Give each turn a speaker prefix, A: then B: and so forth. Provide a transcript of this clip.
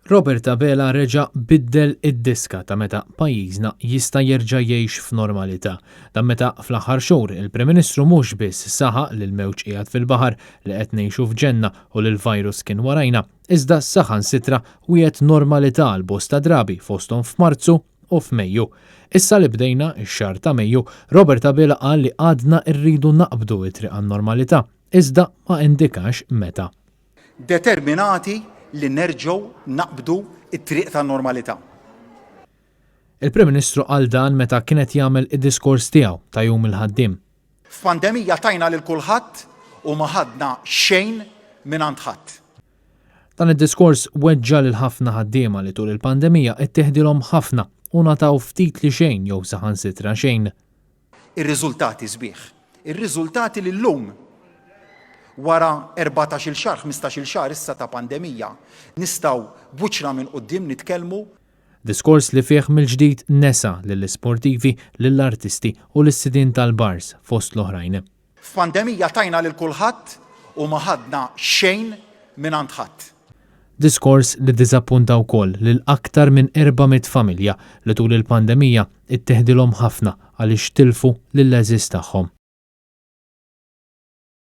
A: Robert Abela reġa' biddel id-diska ta' meta pajjiżna jista' jerġa' jgħix f'normalità. Ta' meta fl-aħħar xhur il-Prim Ministru mhux biss saħaq li l-mewġ qiegħed fil-baħar li qed ngħixu f'ġenna u li l-virus kien warajna, iżda saħansitra wiegħed normalità l bosta drabi fosthom f'Marzu u f'Mejju. Issa li bdejna x-xahar ta' Mejju, Robert Abela qal li għadna rridu naqbdu it-triq għan-normalità, iżda ma indikax meta.
B: Determinati li nerġgħu naqbdu it-triq tan-normalità.
A: Il-Prim Ministru qal dan meta kienet jagħmel id-diskors tiegħu ta' jum il-ħaddiem.
B: F'pandemija tajna lil kulħadd u ma ħadna xejn mingħand ħadd.
A: Dan id-diskors weġġa' lil ħafna ħaddiema li tul il-pandemija ittieħdilhom ħafna u nataw ftit li xejn jew saħansitra xejn.
B: Ir-riżultati sbieħ. Ir-riżultati li llum wara 14-il xahar, 15-il xahar issa ta' pandemija nistgħu buċna minn quddiem nitkellmu.
A: Diskors li fih mill-ġdid nesa lill-isportivi, lill-artisti u lis-sidien tal-bars fost l-oħrajn.
B: F'pandemija tajna lil kulħadd u ma ħadna xejn mingħand ħadd.
A: Diskors li diżappunta wkoll lil aktar minn 400 familja li tul il-pandemija ittieħdilhom ħafna għaliex tilfu lill-eżis tagħhom.